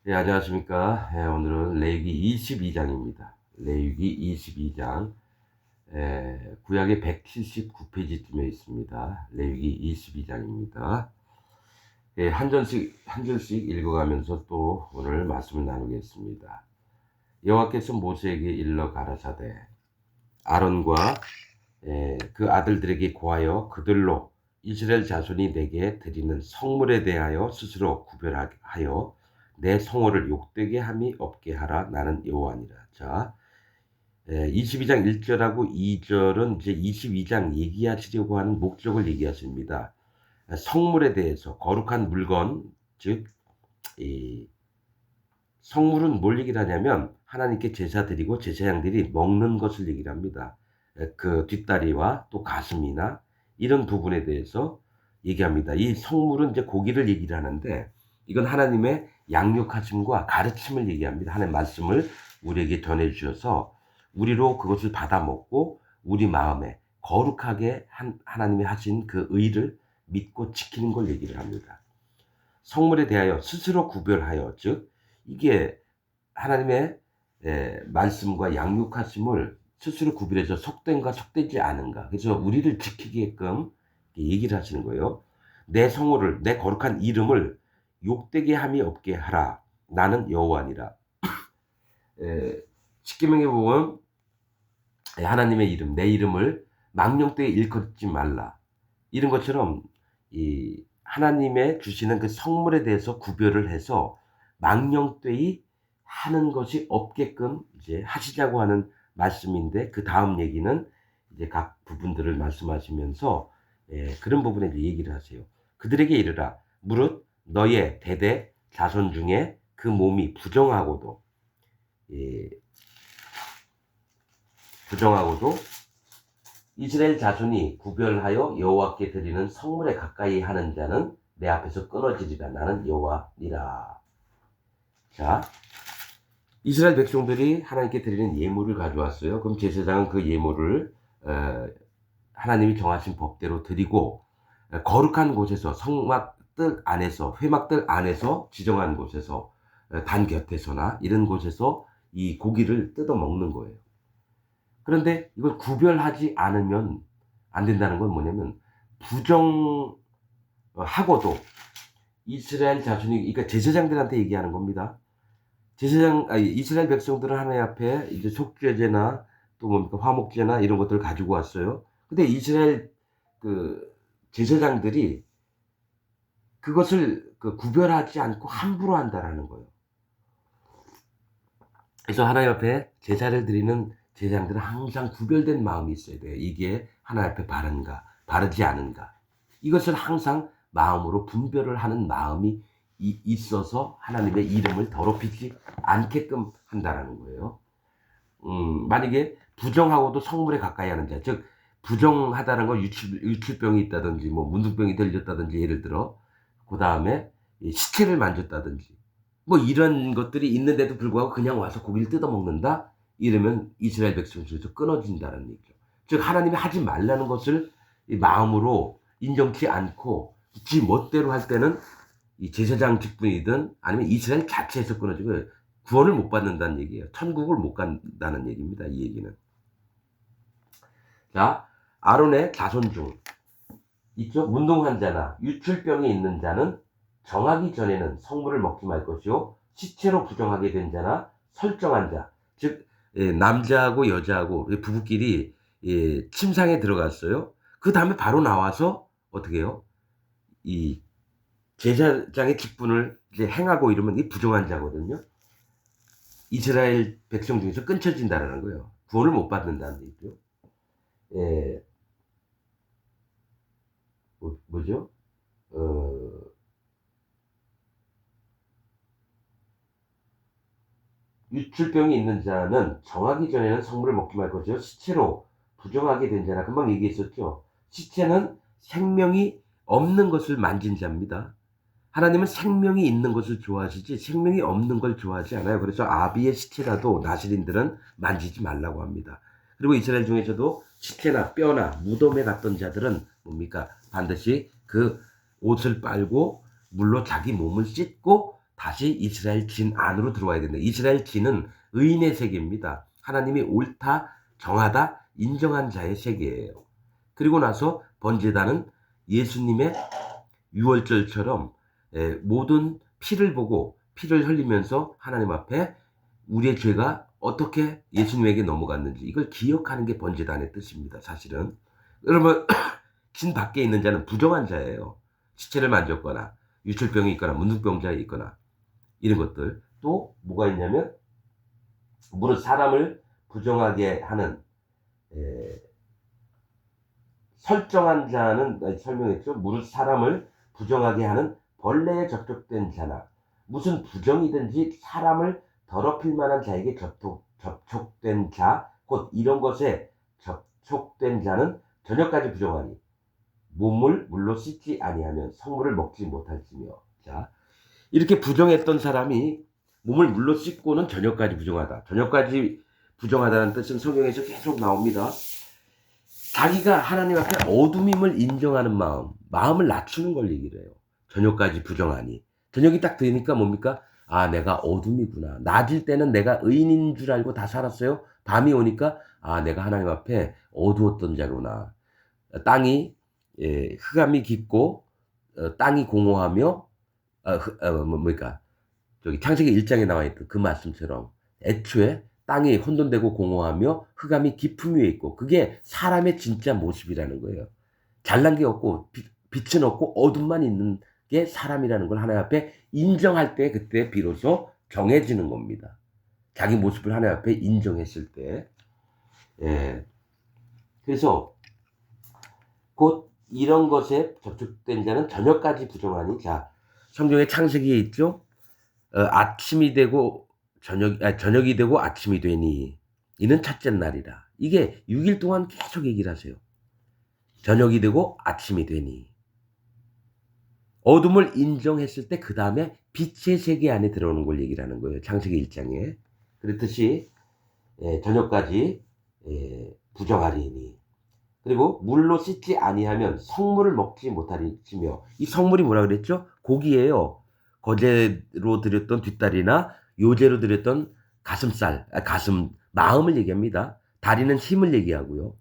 예, 안녕하십니까. 예, 오늘은 레위기 22장입니다. 레위기 22장. 구약의 179페이지쯤에 있습니다. 레위기 22장입니다. 예, 한 절씩 읽어가면서 또 오늘 말씀을 나누겠습니다. 여호와께서 모세에게 일러 가라사대 아론과 그 아들들에게 고하여 그들로 이스라엘 자손이 내게 드리는 성물에 대하여 스스로 구별하여 내 성호를 욕되게 함이 없게 하라. 나는 여호와니라. 자, 22장 1절하고 2절은 이제 22장 얘기하시려고 하는 목적을 얘기하십니다. 성물에 대해서 거룩한 물건, 즉 이 성물은 뭘 얘기를 하냐면 하나님께 제사 드리고 제사장들이 먹는 것을 얘기를 합니다. 그 뒷다리와 또 가슴이나 이런 부분에 대해서 얘기합니다. 이 성물은 이제 고기를 얘기를 하는데 이건 하나님의 양육하심과 가르침을 얘기합니다. 하나님의 말씀을 우리에게 전해 주셔서 우리로 그것을 받아 먹고 우리 마음에 거룩하게 하나님이 하신 그 의를 믿고 지키는 걸 얘기를 합니다. 성물에 대하여 스스로 구별하여, 즉 이게 하나님의 말씀과 양육하심을 스스로 구별해서 속된가 속되지 않은가, 그래서 우리를 지키게끔 얘기를 하시는 거예요. 내 성호를, 내 거룩한 이름을 욕되게 함이 없게 하라. 나는 여호와니라. 십계명에 보면 하나님의 이름, 내 이름을 망령되이 일컫지 말라. 이런 것처럼 이 하나님의 주시는 그 성물에 대해서 구별을 해서 망령되이 하는 것이 없게끔 이제 하시자고 하는 말씀인데, 그 다음 얘기는 이제 각 부분들을 말씀하시면서 그런 부분에 이제 얘기를 하세요. 그들에게 이르라. 무릇 너의 대대 자손 중에 그 몸이 부정하고도 이스라엘 자손이 구별하여 여호와께 드리는 성물에 가까이 하는 자는 내 앞에서 끊어지리라. 나는 여호와니라. 자, 이스라엘 백성들이 하나님께 드리는 예물을 가져왔어요. 그럼 제사장은 그 예물을 하나님이 정하신 법대로 드리고 거룩한 곳에서 성막들 안에서, 회막들 안에서, 지정한 곳에서, 단 곁에서나 이런 곳에서 이 고기를 뜯어 먹는 거예요. 그런데 이걸 구별하지 않으면 안 된다는 건 뭐냐면, 부정하고도 이스라엘 자손이, 그러니까 제사장들한테 얘기하는 겁니다. 이스라엘 백성들은 하나님 앞에 이제 속죄제나 또 뭡니까 화목제나 이런 것들을 가지고 왔어요. 근데 이스라엘 그 제사장들이 그것을 구별하지 않고 함부로 한다라는 거예요. 그래서 하나님 앞에 제사를 드리는 제사장들은 항상 구별된 마음이 있어야 돼요. 이게 하나님 앞에 바른가, 바르지 않은가. 이것을 항상 마음으로 분별을 하는 마음이 있어서 하나님의 이름을 더럽히지 않게끔 한다라는 거예요. 만약에 부정하고도 성물에 가까이 하는 자, 즉 부정하다는 건 유출병이 있다든지 뭐 문둥병이 들렸다든지, 예를 들어 그 다음에 시체를 만졌다든지 뭐 이런 것들이 있는데도 불구하고 그냥 와서 고기를 뜯어 먹는다, 이러면 이스라엘 백성 중에서 끊어진다는 얘기죠. 즉 하나님이 하지 말라는 것을 마음으로 인정치 않고 지 멋대로 할 때는 이 제사장 직분이든 아니면 이스라엘 자체에서 끊어지고 구원을 못 받는다는 얘기예요. 천국을 못 간다는 얘기입니다. 이 얘기는. 자, 아론의 자손 중 있죠. 문둥한 자나 유출병이 있는 자는 정하기 전에는 성물을 먹지 말 것이요, 시체로 부정하게 된 자나 설정한 자, 즉 남자하고 여자하고 부부끼리 침상에 들어갔어요. 그 다음에 바로 나와서 어떻게 해요? 이 제사장의 직분을 이제 행하고 이러면 이 부정한 자거든요. 이스라엘 백성 중에서 끊쳐진다라는 거예요. 구원을 못 받는다는 얘기죠. 뭐죠? 유출병이 있는 자는 정하기 전에는 성물을 먹지 말 것이요, 시체로 부정하게 된 자나, 금방 얘기했었죠. 시체는 생명이 없는 것을 만진 자입니다. 하나님은 생명이 있는 것을 좋아하시지 생명이 없는 걸 좋아하지 않아요. 그래서 아비의 시체라도 나시린들은 만지지 말라고 합니다. 그리고 이스라엘 중에서도 시체나 뼈나 무덤에 갔던 자들은 뭡니까? 반드시 그 옷을 빨고 물로 자기 몸을 씻고 다시 이스라엘 진 안으로 들어와야 된다. 이스라엘 진은 의인의 세계입니다. 하나님이 옳다, 정하다, 인정한 자의 세계예요. 그리고 나서 번제단은 예수님의 유월절처럼 모든 피를 보고 피를 흘리면서 하나님 앞에 우리의 죄가 어떻게 예수님에게 넘어갔는지 이걸 기억하는 게 번제단의 뜻입니다. 사실은. 그러면 진 밖에 있는 자는 부정한 자예요. 시체를 만졌거나 유출병이 있거나 문둥병자에 있거나 이런 것들. 또 뭐가 있냐면 무릇 사람을 부정하게 하는 설정한 자는 설명했죠. 무릇 사람을 부정하게 하는 벌레에 접촉된 자나 무슨 부정이든지 사람을 더럽힐 만한 자에게 접촉된 자, 곧 이런 것에 접촉된 자는 저녁까지 부정하니 몸을 물로 씻지 아니하면 성물을 먹지 못할지며. 자, 이렇게 부정했던 사람이 몸을 물로 씻고는 저녁까지 부정하다. 저녁까지 부정하다는 뜻은 성경에서 계속 나옵니다. 자기가 하나님 앞에 어둠임을 인정하는 마음을 낮추는 걸 얘기를 해요. 저녁까지 부정하니. 저녁이 딱 되니까 뭡니까? 아, 내가 어둠이구나. 낮일 때는 내가 의인인 줄 알고 다 살았어요. 밤이 오니까 아, 내가 하나님 앞에 어두웠던 자구나. 땅이 흑암이 깊고 땅이 공허하며 뭡니까? 저기 창세기 1장에 나와 있던 그 말씀처럼 애초에 땅이 혼돈되고 공허하며 흑암이 깊음 위에 있고 그게 사람의 진짜 모습이라는 거예요. 잘난 게 없고 빛은 없고 어둠만 있는 게 사람이라는 걸 하나님 앞에 인정할 때 그때 비로소 정해지는 겁니다. 자기 모습을 하나님 앞에 인정했을 때. 예. 그래서 곧 이런 것에 접촉된 자는 저녁까지 부정하니. 자, 성경의 창세기에 있죠. 아침이 되고 저녁이 되고 아침이 되니 이는 첫째 날이라. 이게 6일 동안 계속 얘기를 하세요. 저녁이 되고 아침이 되니. 어둠을 인정했을 때 그 다음에 빛의 세계 안에 들어오는 걸 얘기를 하는 거예요. 창세기 1장에. 그렇듯이 저녁까지 부정하리니. 그리고 물로 씻지 아니하면 성물을 먹지 못하리치며. 이 성물이 뭐라 그랬죠? 고기예요. 거제로 드렸던 뒷다리나 요제로 드렸던 가슴살, 가슴, 마음을 얘기합니다. 다리는 힘을 얘기하고요.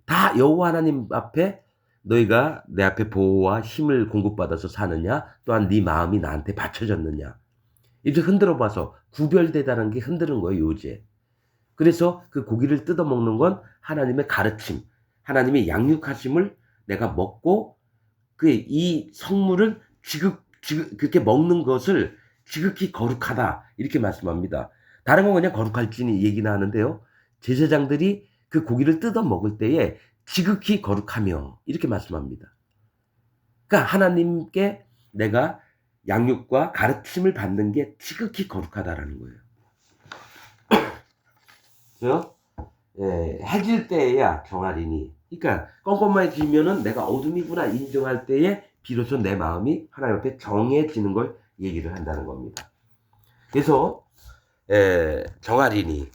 다 여호와 하나님 앞에 너희가 내 앞에 보호와 힘을 공급받아서 사느냐, 또한 네 마음이 나한테 바쳐졌느냐. 이제 흔들어 봐서 구별되다는 게 흔드는 거예요, 요제. 그래서 그 고기를 뜯어 먹는 건 하나님의 가르침, 하나님의 양육하심을 내가 먹고 이 성물을 그렇게 먹는 것을 지극히 거룩하다 이렇게 말씀합니다. 다른 건 그냥 거룩할지니 얘기나 하는데요. 제사장들이 그 고기를 뜯어 먹을 때에 지극히 거룩하며 이렇게 말씀합니다. 그러니까 하나님께 내가 양육과 가르침을 받는 게 지극히 거룩하다라는 거예요. 그래서 해질 때에야 정하리니. 그러니까 껌껌해지면은 내가 어둠이구나 인정할 때에 비로소 내 마음이 하나님 앞에 정해지는 걸 얘기를 한다는 겁니다. 그래서 정하리니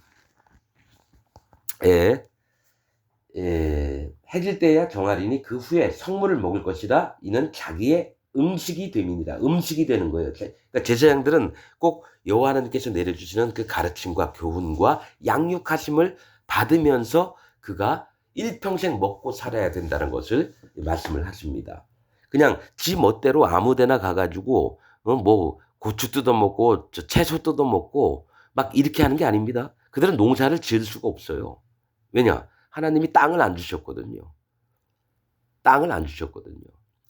해질 때야 정하리니 그 후에 성물을 먹을 것이라. 이는 자기의 음식이 됨이니라. 음식이 되는 거예요. 그러니까 제사장들은 꼭 여호와 하나님께서 내려주시는 그 가르침과 교훈과 양육하심을 받으면서 그가 일평생 먹고 살아야 된다는 것을 말씀을 하십니다. 그냥 지 멋대로 아무데나 가가지고 뭐 고추 뜯어먹고 채소 뜯어먹고 막 이렇게 하는 게 아닙니다. 그들은 농사를 지을 수가 없어요. 왜냐? 하나님이 땅을 안 주셨거든요. 땅을 안 주셨거든요.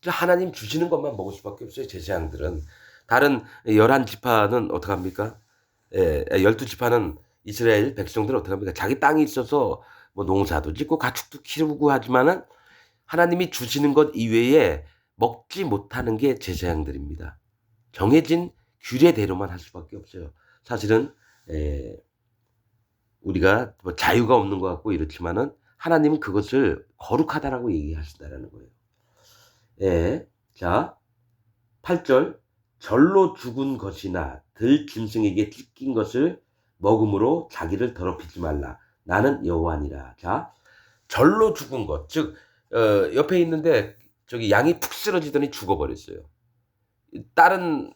하나님 주시는 것만 먹을 수밖에 없어요. 제사장들은. 다른 11지파는 어떡합니까? 12지파는 이스라엘 백성들은 어떡합니까? 자기 땅이 있어서 뭐 농사도 짓고 가축도 키우고 하지만은 하나님이 주시는 것 이외에 먹지 못하는 게 제사장들입니다. 정해진 규례대로만 할 수밖에 없어요. 사실은 우리가 뭐 자유가 없는 것 같고 이렇지만은 하나님은 그것을 거룩하다라고 얘기하신다라는 거예요. 자, 8절. 절로 죽은 것이나 들 짐승에게 찢긴 것을 먹음으로 자기를 더럽히지 말라. 나는 여호와니라. 자, 절로 죽은 것, 즉 옆에 있는데 저기 양이 푹 쓰러지더니 죽어버렸어요. 다른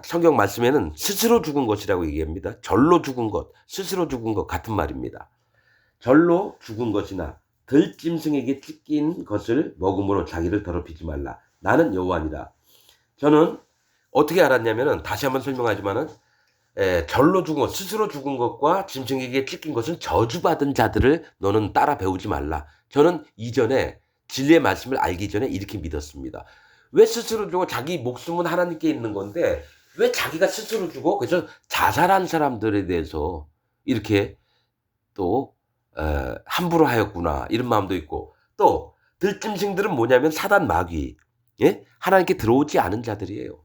성경 말씀에는 스스로 죽은 것이라고 얘기합니다. 절로 죽은 것, 스스로 죽은 것 같은 말입니다. 절로 죽은 것이나 들짐승에게 찢긴 것을 먹음으로 자기를 더럽히지 말라. 나는 여호와니라. 저는 어떻게 알았냐면은 다시 한번 설명하지만은 절로 죽은 것, 스스로 죽은 것과 짐승에게 찢긴 것은 저주받은 자들을 너는 따라 배우지 말라. 저는 이전에 진리의 말씀을 알기 전에 이렇게 믿었습니다. 왜 스스로 죽어? 자기 목숨은 하나님께 있는 건데 왜 자기가 스스로 죽어? 그래서 자살한 사람들에 대해서 이렇게 또 함부로 하였구나 이런 마음도 있고, 또 들짐승들은 뭐냐면 사단 마귀, 예? 하나님께 들어오지 않은 자들이에요.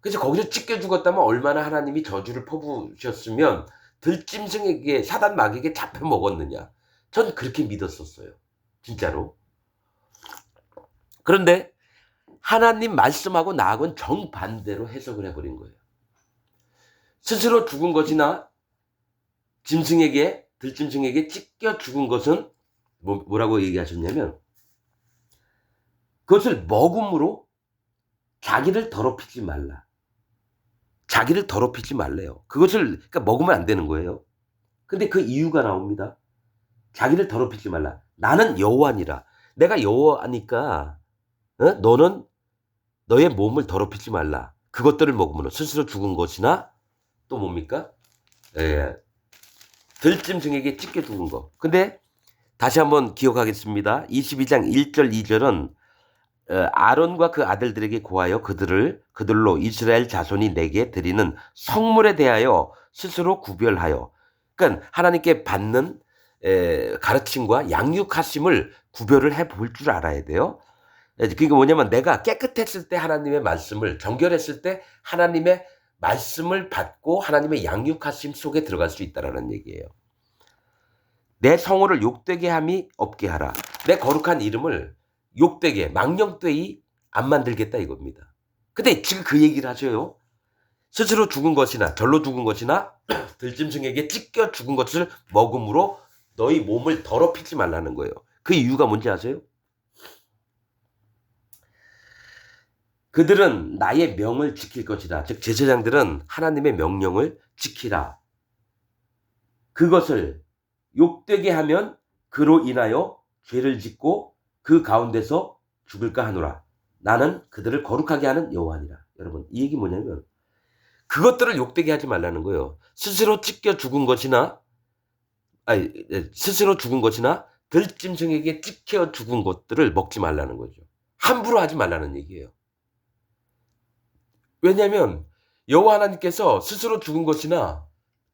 그래서 거기서 찢겨 죽었다면 얼마나 하나님이 저주를 퍼부으셨으면 들짐승에게 사단 마귀에게 잡혀 먹었느냐. 전 그렇게 믿었었어요. 진짜로. 그런데 하나님 말씀하고 나하고는 정반대로 해석을 해버린 거예요. 스스로 죽은 것이나 들짐승에게 찢겨 죽은 것은 뭐라고 얘기하셨냐면 그것을 먹음으로 자기를 더럽히지 말라. 자기를 더럽히지 말래요. 그러니까 먹으면 안 되는 거예요. 근데 그 이유가 나옵니다. 자기를 더럽히지 말라. 나는 여호와니라. 내가 여호와니까 너는 너의 몸을 더럽히지 말라. 그것들을 먹으므로 스스로 죽은 것이나 또 뭡니까? 들짐승에게 찢겨 죽은 것. 근데 다시 한번 기억하겠습니다. 22장 1절 2절은 아론과 그 아들들에게 고하여 그들로 이스라엘 자손이 내게 드리는 성물에 대하여 스스로 구별하여, 그러니까 하나님께 받는 가르침과 양육하심을 구별을 해볼 줄 알아야 돼요. 그게 뭐냐면 내가 깨끗했을 때 하나님의 말씀을, 정결했을 때 하나님의 말씀을 받고 하나님의 양육하심 속에 들어갈 수 있다는 얘기예요. 내 성호를 욕되게 함이 없게 하라. 내 거룩한 이름을 욕되게, 망령되이 안 만들겠다 이겁니다. 근데 지금 그 얘기를 하셔요. 스스로 죽은 것이나 절로 죽은 것이나 들짐승에게 찢겨 죽은 것을 먹음으로 너희 몸을 더럽히지 말라는 거예요. 그 이유가 뭔지 아세요? 그들은 나의 명을 지킬 것이다. 즉 제사장들은 하나님의 명령을 지키라. 그것을 욕되게 하면 그로 인하여 죄를 짓고 그 가운데서 죽을까 하노라. 나는 그들을 거룩하게 하는 여호와니라. 여러분, 이 얘기 뭐냐면 그것들을 욕되게 하지 말라는 거예요. 스스로 죽은 것이나 들짐승에게 찢겨 죽은 것들을 먹지 말라는 거죠. 함부로 하지 말라는 얘기예요. 왜냐하면 여호와 하나님께서 스스로 죽은 것이나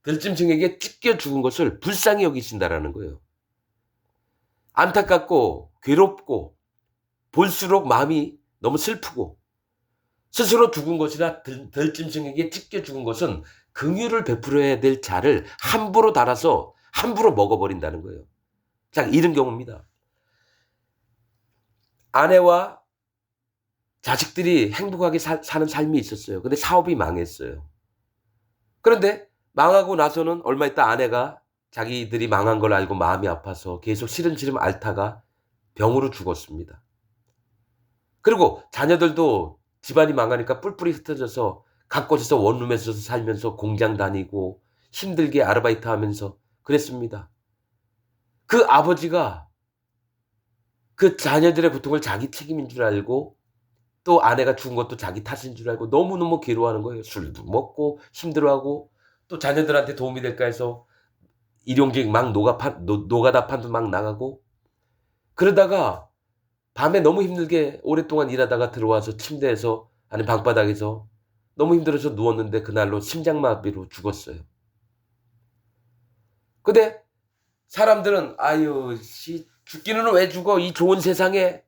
들짐승에게 찢겨 죽은 것을 불쌍히 여기신다라는 거예요. 안타깝고 괴롭고 볼수록 마음이 너무 슬프고, 스스로 죽은 것이나 들짐승에게 찢겨 죽은 것은 긍휼을 베풀어야 될 자를 함부로 달아서 함부로 먹어버린다는 거예요. 자, 이런 경우입니다. 아내와 자식들이 행복하게 사는 삶이 있었어요. 근데 사업이 망했어요. 그런데 망하고 나서는 얼마 있다 아내가 자기들이 망한 걸 알고 마음이 아파서 계속 시름시름 앓다가 병으로 죽었습니다. 그리고 자녀들도 집안이 망하니까 뿔뿔이 흩어져서 각 곳에서 원룸에서 살면서 공장 다니고 힘들게 아르바이트 하면서 그랬습니다. 그 아버지가 그 자녀들의 고통을 자기 책임인 줄 알고, 또 아내가 죽은 것도 자기 탓인 줄 알고 너무너무 괴로워하는 거예요. 술도 먹고 힘들어하고, 또 자녀들한테 도움이 될까 해서 일용직 막 노가다 판도 막 나가고, 그러다가 밤에 너무 힘들게 오랫동안 일하다가 들어와서 침대에서 아니 방바닥에서 너무 힘들어서 누웠는데 그날로 심장마비로 죽었어요. 근데 사람들은 아유 죽기는 왜 죽어, 이 좋은 세상에.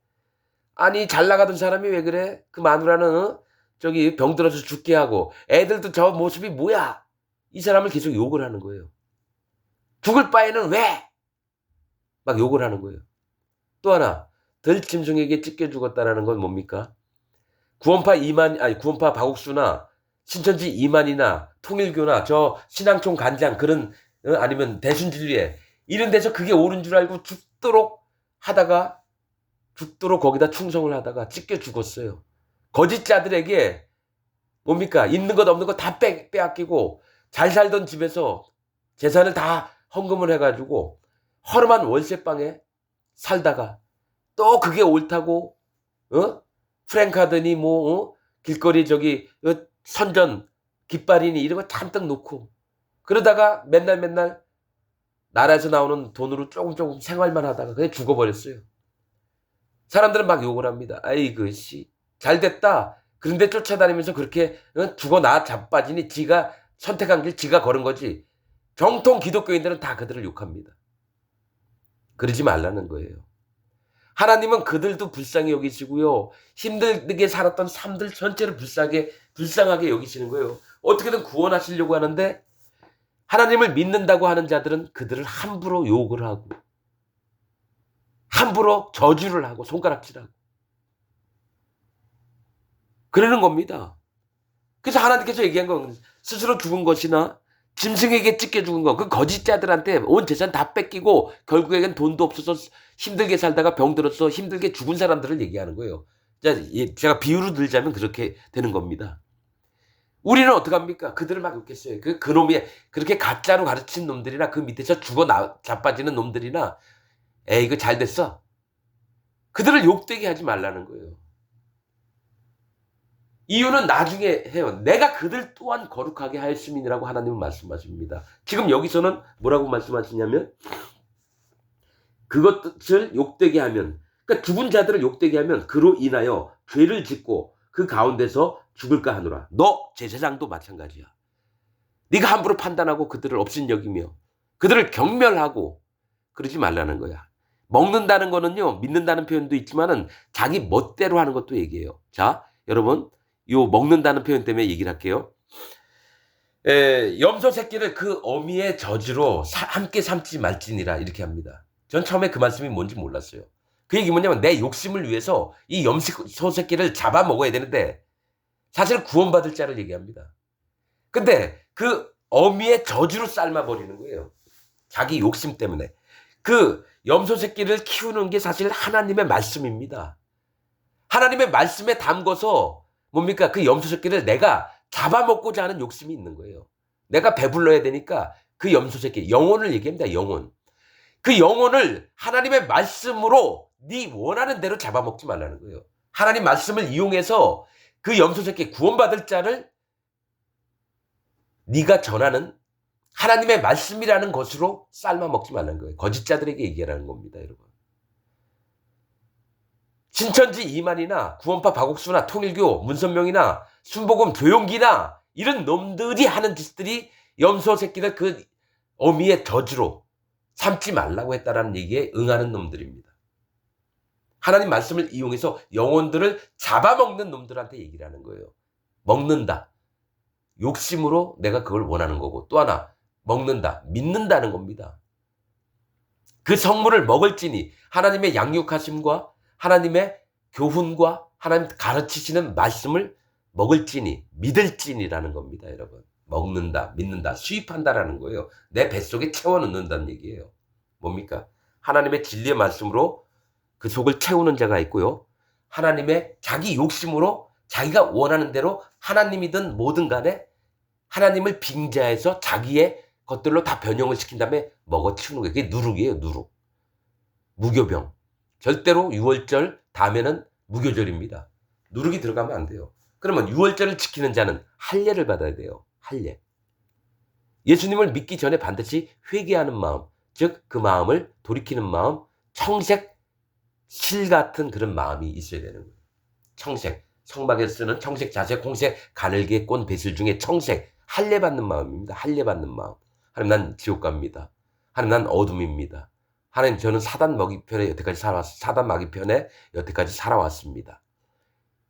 아니 잘 나가던 사람이 왜 그래? 그 마누라는 저기 병들어서 죽게 하고 애들도 저 모습이 뭐야? 이 사람을 계속 욕을 하는 거예요. 죽을 바에는 왜? 막 욕을 하는 거예요. 또 하나, 들짐승에게 찢겨 죽었다라는 건 뭡니까? 구원파 박옥수나 신천지 이만희나 통일교나 저 신앙총 간장 그런 아니면 대순진리회 이런 데서 그게 옳은 줄 알고 죽도록 거기다 충성을 하다가 찢겨 죽었어요. 거짓자들에게 뭡니까? 있는 것 없는 것 다 빼앗기고 잘 살던 집에서 재산을 다 헌금을 해가지고 허름한 월세방에 살다가 또 그게 옳다고 프랭카드니 길거리 저기 선전 깃발이니 이런 거 잔뜩 놓고 그러다가 맨날 나라에서 나오는 돈으로 조금 생활만 하다가 그냥 죽어버렸어요. 사람들은 막 욕을 합니다. 아이고 씨 잘됐다. 그런데 쫓아다니면서 그렇게 죽어 나 자빠지니 지가 선택한 길 지가 걸은 거지. 정통 기독교인들은 다 그들을 욕합니다. 그러지 말라는 거예요. 하나님은 그들도 불쌍히 여기시고요. 힘들게 살았던 삶들 전체를 불쌍하게 여기시는 거예요. 어떻게든 구원하시려고 하는데 하나님을 믿는다고 하는 자들은 그들을 함부로 욕을 하고 함부로 저주를 하고 손가락질하고 그러는 겁니다. 그래서 하나님께서 얘기한 건 스스로 죽은 것이나 짐승에게 찢겨 죽은 것, 그 거짓자들한테 온 재산 다 뺏기고 결국에는 돈도 없어서 힘들게 살다가 병들어서 힘들게 죽은 사람들을 얘기하는 거예요. 제가 비유로 들자면 그렇게 되는 겁니다. 우리는 어떡합니까? 그들을 막 욕했어요. 그놈이 그렇게 가짜로 가르친 놈들이나 그 밑에서 자빠지는 놈들이나 에이 이거 잘 됐어. 그들을 욕되게 하지 말라는 거예요. 이유는 나중에 해요. 내가 그들 또한 거룩하게 하였음이라고 하나님은 말씀하십니다. 지금 여기서는 뭐라고 말씀하시냐면 그것을 욕되게 하면 그러니까 죽은 자들을 욕되게 하면 그로 인하여 죄를 짓고 그 가운데서 죽을까 하노라. 너 제사장도 마찬가지야. 네가 함부로 판단하고 그들을 업신여기며 그들을 경멸하고 그러지 말라는 거야. 먹는다는 거는요. 믿는다는 표현도 있지만은 자기 멋대로 하는 것도 얘기해요. 자 여러분 요 먹는다는 표현 때문에 얘기를 할게요. 염소 새끼를 그 어미의 저주로 함께 삼지 말지니라 이렇게 합니다. 전 처음에 그 말씀이 뭔지 몰랐어요. 그 얘기 뭐냐면 내 욕심을 위해서 이 염소 새끼를 잡아먹어야 되는데 사실 구원받을 자를 얘기합니다. 근데 그 어미의 저주로 삶아버리는 거예요. 자기 욕심 때문에. 그 염소 새끼를 키우는 게 사실 하나님의 말씀입니다. 하나님의 말씀에 담궈서 뭡니까? 그 염소 새끼를 내가 잡아먹고자 하는 욕심이 있는 거예요. 내가 배불러야 되니까 그 염소 새끼, 영혼을 얘기합니다. 영혼. 그 영혼을 하나님의 말씀으로 네 원하는 대로 잡아먹지 말라는 거예요. 하나님 말씀을 이용해서 그 염소 새끼 구원받을 자를 네가 전하는 하나님의 말씀이라는 것으로 삶아먹지 말라는 거예요. 거짓자들에게 얘기하라는 겁니다. 여러분. 신천지 이만이나 구원파 박옥수나 통일교 문선명이나 순복음 조용기나 이런 놈들이 하는 짓들이 염소 새끼들 그 어미의 저주로 삼지 말라고 했다라는 얘기에 응하는 놈들입니다. 하나님 말씀을 이용해서 영혼들을 잡아먹는 놈들한테 얘기를 하는 거예요. 먹는다. 욕심으로 내가 그걸 원하는 거고 또 하나 먹는다. 믿는다는 겁니다. 그 성물을 먹을지니 하나님의 양육하심과 하나님의 교훈과 하나님 가르치시는 말씀을 먹을지니 믿을지니라는 겁니다. 여러분. 먹는다, 믿는다, 수입한다라는 거예요. 내 뱃속에 채워넣는다는 얘기예요. 뭡니까? 하나님의 진리의 말씀으로 그 속을 채우는 자가 있고요. 하나님의 자기 욕심으로 자기가 원하는 대로 하나님이든 뭐든 간에 하나님을 빙자해서 자기의 것들로 다 변형을 시킨 다음에 먹어치우는 거예요. 그게 누룩이에요. 누룩. 무교병. 절대로 6월절 다음에는 무교절입니다. 누룩이 들어가면 안 돼요. 그러면 6월절을 지키는 자는 할례를 받아야 돼요. 할례. 예수님을 믿기 전에 반드시 회개하는 마음, 즉 그 마음을 돌이키는 마음, 청색 실 같은 그런 마음이 있어야 되는 거예요. 청색. 성막에 쓰는 청색 자색 홍색 가늘게 꼰 배슬 중에 청색. 할례 받는 마음입니다. 할례 받는 마음. 하나님 난 지옥 갑니다. 하나님 난 어둠입니다. 하나님 저는 사단 먹이편에 여태까지 사단 마귀편에 여태까지 살아왔습니다.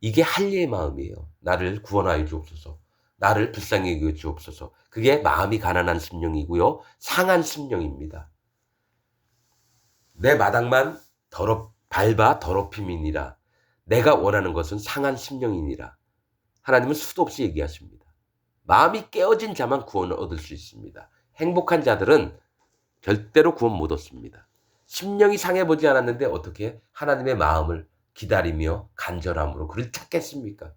이게 할례의 마음이에요. 나를 구원하여 주옵소서. 나를 불쌍히 여겨 주옵소서. 그게 마음이 가난한 심령이고요. 상한 심령입니다. 내 마당만 밟아 더럽힘이니라. 내가 원하는 것은 상한 심령이니라. 하나님은 수도 없이 얘기하십니다. 마음이 깨어진 자만 구원을 얻을 수 있습니다. 행복한 자들은 절대로 구원 못 얻습니다. 심령이 상해보지 않았는데 어떻게 하나님의 마음을 기다리며 간절함으로 그를 찾겠습니까?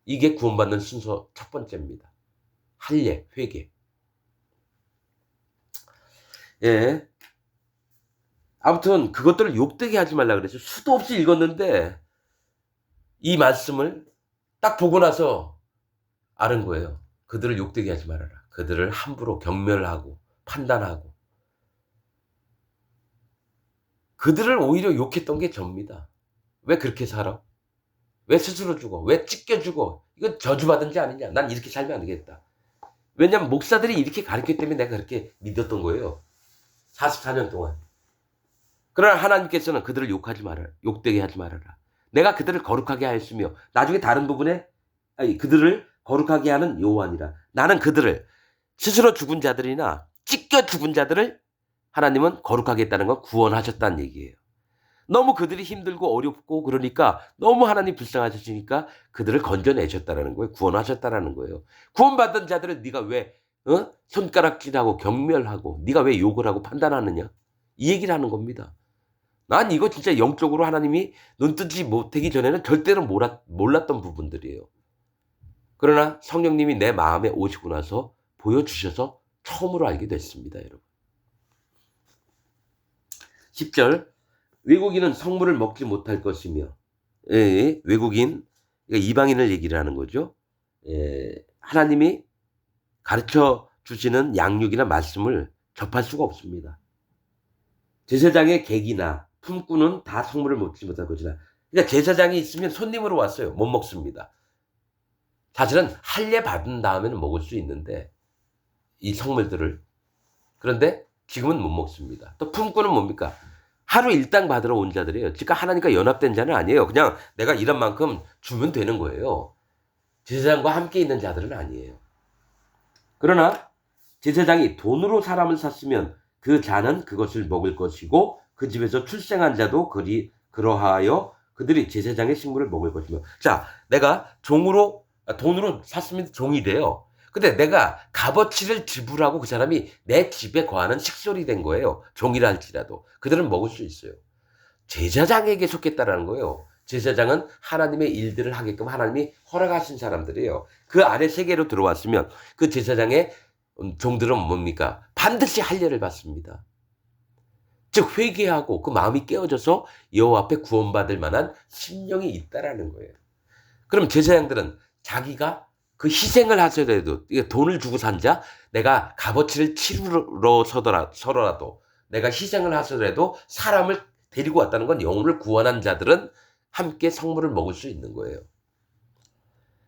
이게 구원받는 순서 첫 번째입니다. 할례, 회개. 예. 아무튼 그것들을 욕되게 하지 말라 그랬죠. 수도 없이 읽었는데 이 말씀을 딱 보고 나서 아는 거예요. 그들을 욕되게 하지 말아라. 그들을 함부로 경멸하고 판단하고 그들을 오히려 욕했던 게 접니다. 왜 그렇게 살아? 왜 스스로 죽어? 왜 찢겨 죽어? 이건 저주받은 자 아니냐? 난 이렇게 살면 안 되겠다. 왜냐면 목사들이 이렇게 가르쳤기 때문에 내가 그렇게 믿었던 거예요. 44년 동안. 그러나 하나님께서는 그들을 욕하지 말아라. 욕되게 하지 말아라. 내가 그들을 거룩하게 하였으며 나중에 다른 부분에 그들을 거룩하게 하는 여호와니라. 나는 그들을 스스로 죽은 자들이나 찢겨 죽은 자들을 하나님은 거룩하게 했다는 건 구원하셨다는 얘기예요. 너무 그들이 힘들고 어렵고 그러니까 너무 하나님 불쌍하시니까 그들을 건져내셨다라는 거예요. 구원하셨다라는 거예요. 구원받은 자들을 네가 왜 손가락질하고 경멸하고 네가 왜 욕을 하고 판단하느냐? 이 얘기를 하는 겁니다. 난 이거 진짜 영적으로 하나님이 눈뜨지 못하기 전에는 절대로 몰랐던 부분들이에요. 그러나 성령님이 내 마음에 오시고 나서 보여주셔서 처음으로 알게 됐습니다, 여러분. 10절 외국인은 성물을 먹지 못할 것이며 외국인 이방인을 얘기를 하는 거죠. 하나님이 가르쳐 주시는 양육이나 말씀을 접할 수가 없습니다. 제사장의 객이나 품꾼은 다 성물을 먹지 못할 것이나 그러니까 제사장이 있으면 손님으로 왔어요. 못 먹습니다. 사실은 할례 받은 다음에는 먹을 수 있는데 이 성물들을 그런데 지금은 못 먹습니다. 또 품꾼은 뭡니까? 하루 일당 받으러 온 자들이에요. 그러니까 하나님과 연합된 자는 아니에요. 그냥 내가 일한 만큼 주면 되는 거예요. 제사장과 함께 있는 자들은 아니에요. 그러나 제사장이 돈으로 사람을 샀으면 그 자는 그것을 먹을 것이고 그 집에서 출생한 자도 그러하여 그들이 제사장의 식물을 먹을 것이며. 자, 내가 돈으로 샀으면 종이 돼요. 근데 내가 값어치를 지불하고 그 사람이 내 집에 거하는 식솔이 된 거예요. 종이라 할지라도. 그들은 먹을 수 있어요. 제사장에게 속했다라는 거예요. 제사장은 하나님의 일들을 하게끔 하나님이 허락하신 사람들이에요. 그 아래 세계로 들어왔으면 그 제사장의 종들은 뭡니까? 반드시 할례를 받습니다. 즉 회개하고 그 마음이 깨어져서 여호와 앞에 구원받을 만한 심령이 있다라는 거예요. 그럼 제사장들은 자기가 그 희생을 하더라도 돈을 주고 산 자, 내가 값어치를 치르러 서더라도 내가 희생을 하더라도 사람을 데리고 왔다는 건 영혼을 구원한 자들은 함께 성물을 먹을 수 있는 거예요.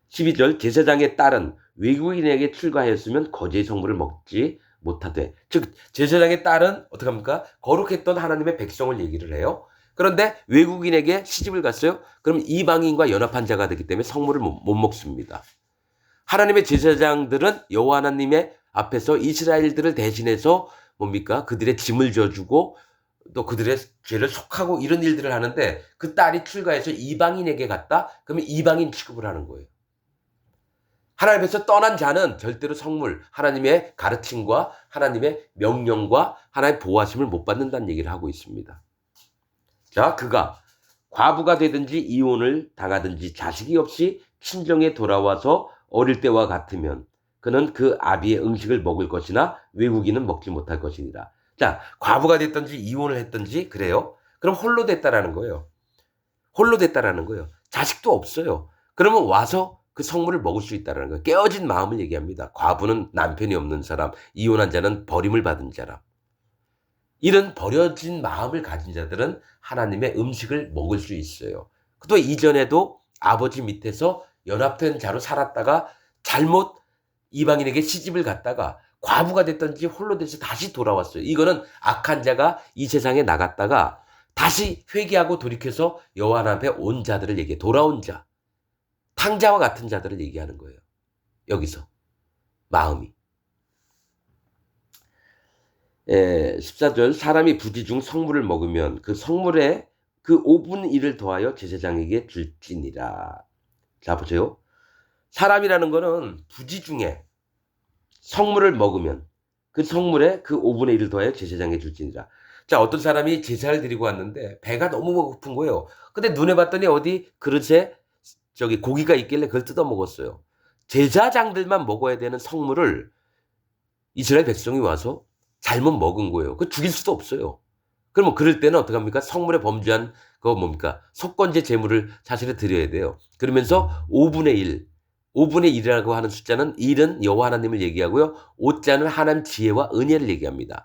12절 제사장의 딸은 외국인에게 출가하였으면 거제의 성물을 먹지 못하되. 즉 제사장의 딸은 어떻게 합니까? 거룩했던 하나님의 백성을 얘기를 해요. 그런데 외국인에게 시집을 갔어요. 그럼 이방인과 연합한 자가 되기 때문에 성물을 못 먹습니다. 하나님의 제사장들은 여호와 하나님의 앞에서 이스라엘들을 대신해서 뭡니까? 그들의 짐을 져주고 또 그들의 죄를 속하고 이런 일들을 하는데 그 딸이 출가해서 이방인에게 갔다? 그러면 이방인 취급을 하는 거예요. 하나님께서 떠난 자는 절대로 성물, 하나님의 가르침과 하나님의 명령과 하나님의 보호하심을 못 받는다는 얘기를 하고 있습니다. 자, 그가 과부가 되든지 이혼을 당하든지 자식이 없이 친정에 돌아와서 어릴 때와 같으면 그는 그 아비의 음식을 먹을 것이나 외국인은 먹지 못할 것이니라. 자, 과부가 됐든지 이혼을 했든지 그래요. 그럼 홀로 됐다라는 거예요. 홀로 됐다라는 거예요. 자식도 없어요. 그러면 와서 그 성물을 먹을 수 있다는 거예요. 깨어진 마음을 얘기합니다. 과부는 남편이 없는 사람, 이혼한 자는 버림을 받은 사람. 이런 버려진 마음을 가진 자들은 하나님의 음식을 먹을 수 있어요. 또 이전에도 아버지 밑에서 연합된 자로 살았다가 잘못 이방인에게 시집을 갔다가 과부가 됐든지 홀로 돼서 다시 돌아왔어요. 이거는 악한 자가 이 세상에 나갔다가 다시 회개하고 돌이켜서 여호와 하나님 앞에 온 자들을 얘기해. 돌아온 자. 탕자와 같은 자들을 얘기하는 거예요. 여기서. 마음이. 14절 사람이 부지 중 성물을 먹으면 그 성물의 그 5분의 1을 더하여 제사장에게 줄지니라. 자 보세요. 사람이라는 거는 부지 중에 성물을 먹으면 그 성물의 그 5분의 1을 더하여 제사장에게 줄지니라. 자, 어떤 사람이 제사를 드리고 왔는데 배가 너무 고픈 거예요. 근데 눈에 봤더니 어디 그릇에 저기 고기가 있길래 그걸 뜯어 먹었어요. 제사장들만 먹어야 되는 성물을 이스라엘 백성이 와서 잘못 먹은 거예요. 그 죽일 수도 없어요. 그러면 그럴 때는 어떡합니까? 성물에 범죄한 그거 뭡니까? 속건제 제물을 사실은 드려야 돼요. 그러면서 5분의 1, 5분의 1이라고 하는 숫자는 1은 여호와 하나님을 얘기하고요. 5자는 하나님 지혜와 은혜를 얘기합니다.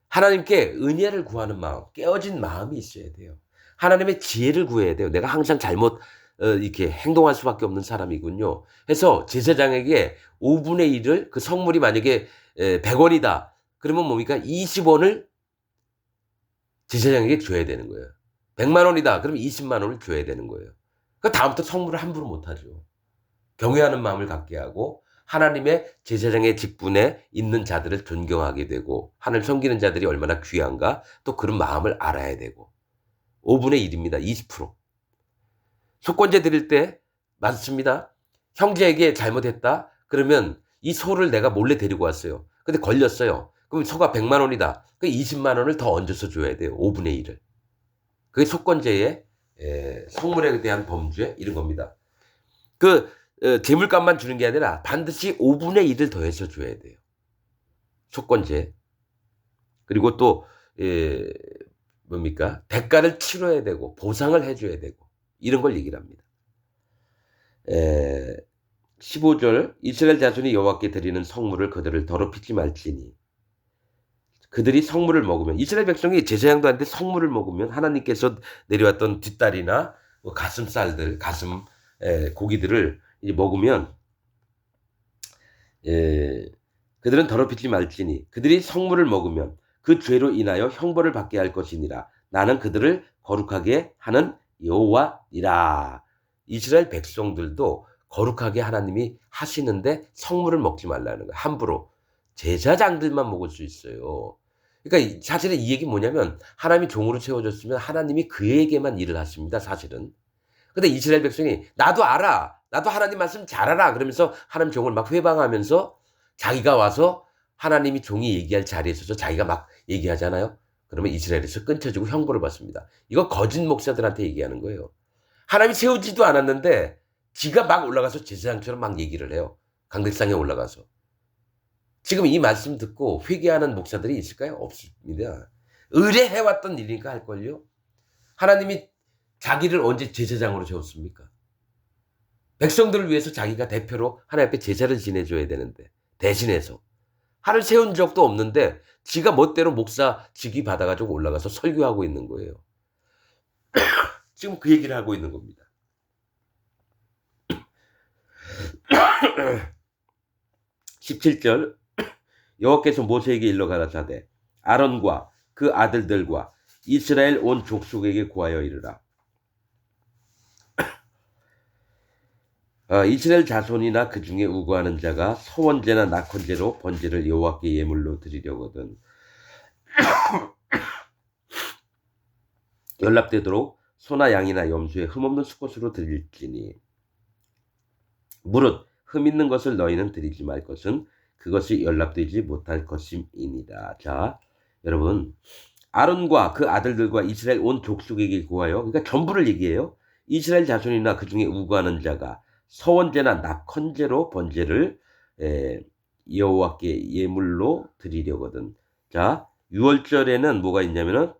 하나님께 은혜를 구하는 마음, 깨어진 마음이 있어야 돼요. 하나님의 지혜를 구해야 돼요. 내가 항상 잘못 이렇게 행동할 수밖에 없는 사람이군요. 해서 제사장에게 5분의 1을 그 성물이 만약에 100원이다. 그러면 뭡니까? 20원을 제사장에게 줘야 되는 거예요. 100만 원이다. 그러면 20만 원을 줘야 되는 거예요. 그 다음부터 성물을 함부로 못 하죠. 경외하는 마음을 갖게 하고 하나님의 제사장의 직분에 있는 자들을 존경하게 되고 하나님 섬기는 자들이 얼마나 귀한가 또 그런 마음을 알아야 되고 5분의 1입니다. 20%. 속건제 드릴 때 맞습니다. 형제에게 잘못했다. 그러면 이 소를 내가 몰래 데리고 왔어요. 근데 걸렸어요. 그럼 소가 100만 원이다. 그 20만 원을 더 얹어서 줘야 돼요. 5분의 1을. 그게 속건제의 성물에 대한 범죄 이런 겁니다. 그 재물값만 주는 게 아니라 반드시 5분의 1을 더해서 줘야 돼요. 속건제. 그리고 또 뭡니까? 대가를 치러야 되고 보상을 해줘야 되고 이런 걸 얘기를 합니다. 15절 이스라엘 자손이 여호와께 드리는 성물을 그들을 더럽히지 말지니 그들이 성물을 먹으면 이스라엘 백성이 제사장도 하는데 성물을 먹으면 하나님께서 내려왔던 뒷다리나 뭐 가슴살들 가슴 고기들을 이제 먹으면 그들은 더럽히지 말지니 그들이 성물을 먹으면 그 죄로 인하여 형벌을 받게 할 것이니라. 나는 그들을 거룩하게 하는 여호와니라. 이스라엘 백성들도 거룩하게 하나님이 하시는데 성물을 먹지 말라는 거예요. 함부로. 제사장들만 먹을 수 있어요. 그러니까 사실은 이 얘기 뭐냐면 하나님이 종으로 채워졌으면 하나님이 그에게만 일을 하십니다. 사실은. 근데 이스라엘 백성이 나도 알아. 나도 하나님 말씀 잘 알아. 그러면서 하나님 종을 막 회방하면서 자기가 와서 하나님이 종이 얘기할 자리에 서서 자기가 막 얘기하잖아요. 그러면 이스라엘에서 끊쳐지고 형벌을 받습니다. 이거 거짓 목사들한테 얘기하는 거예요. 하나님이 세우지도 않았는데 지가 막 올라가서 제사장처럼 막 얘기를 해요. 강대상에 올라가서. 지금 이 말씀 듣고 회개하는 목사들이 있을까요? 없습니다. 의뢰해왔던 일이니까 할걸요. 하나님이 자기를 언제 제사장으로 세웠습니까? 백성들을 위해서 자기가 대표로 하나님 앞에 제사를 지내줘야 되는데 대신해서 하늘 세운 적도 없는데 지가 멋대로 목사 직위 받아가지고 올라가서 설교하고 있는 거예요. 지금 그 얘기를 하고 있는 겁니다. 17절 여호와께서 모세에게 일러 가라사대 아론과 그 아들들과 이스라엘 온 족속에게 고하여 이르라. 이스라엘 자손이나 그 중에 우고하는 자가 서원제나 낙헌제로 번제를 여호와께 예물로 드리려거든 연락되도록 소나 양이나 염소의 흠없는 수컷으로 드릴지니 무릇 흠 있는 것을 너희는 드리지 말 것은 그것이 연락되지 못할 것임이니라. 자, 여러분 아론과 그 아들들과 이스라엘 온 족속에게 고하여 그러니까 전부를 얘기해요. 이스라엘 자손이나 그 중에 우고하는 자가 서원제나 낙헌제로 번제를 여호와께 예물로 드리려거든. 자, 6월절에는 뭐가 있냐면은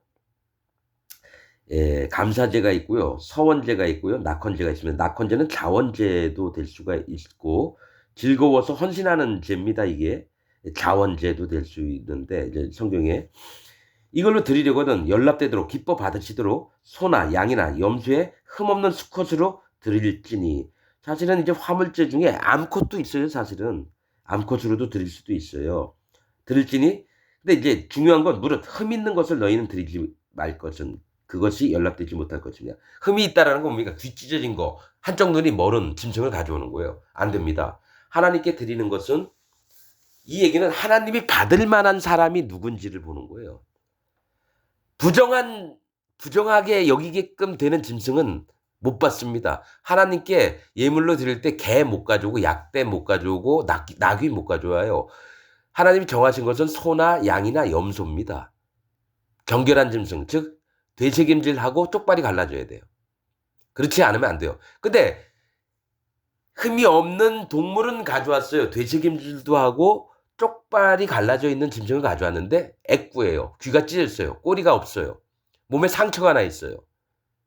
감사제가 있고요. 서원제가 있고요. 낙헌제가 있습니다. 낙헌제는 자원제도 될 수가 있고 즐거워서 헌신하는 제입니다. 이게 자원제도 될 수 있는데 이제 성경에 이걸로 드리려거든 연락되도록 기뻐 받으시도록 소나 양이나 염소의 흠없는 수컷으로 드릴지니 사실은 이제 화물제 중에 암컷도 있어요. 사실은 암컷으로도 드릴 수도 있어요. 드릴지니 근데 이제 중요한 건 무릇 흠 있는 것을 너희는 드리지 말 것은 그것이 연락되지 못할 것이냐. 흠이 있다라는 건 뭡니까? 귀 찢어진 거, 한쪽 눈이 멀은 짐승을 가져오는 거예요. 안 됩니다. 하나님께 드리는 것은 이 얘기는 하나님이 받을 만한 사람이 누군지를 보는 거예요. 부정하게 여기게끔 되는 짐승은 못 받습니다. 하나님께 예물로 드릴 때 개 못 가져오고 약대 못 가져오고 나귀 못 가져와요. 하나님이 정하신 것은 소나 양이나 염소입니다. 정결한 짐승, 즉 되책임질하고 쪽발이 갈라져야 돼요. 그렇지 않으면 안 돼요. 근데 흠이 없는 동물은 가져왔어요. 되새김질도 하고 쪽발이 갈라져 있는 짐승을 가져왔는데 애꾸예요. 귀가 찢어졌어요. 꼬리가 없어요. 몸에 상처가 나 있어요.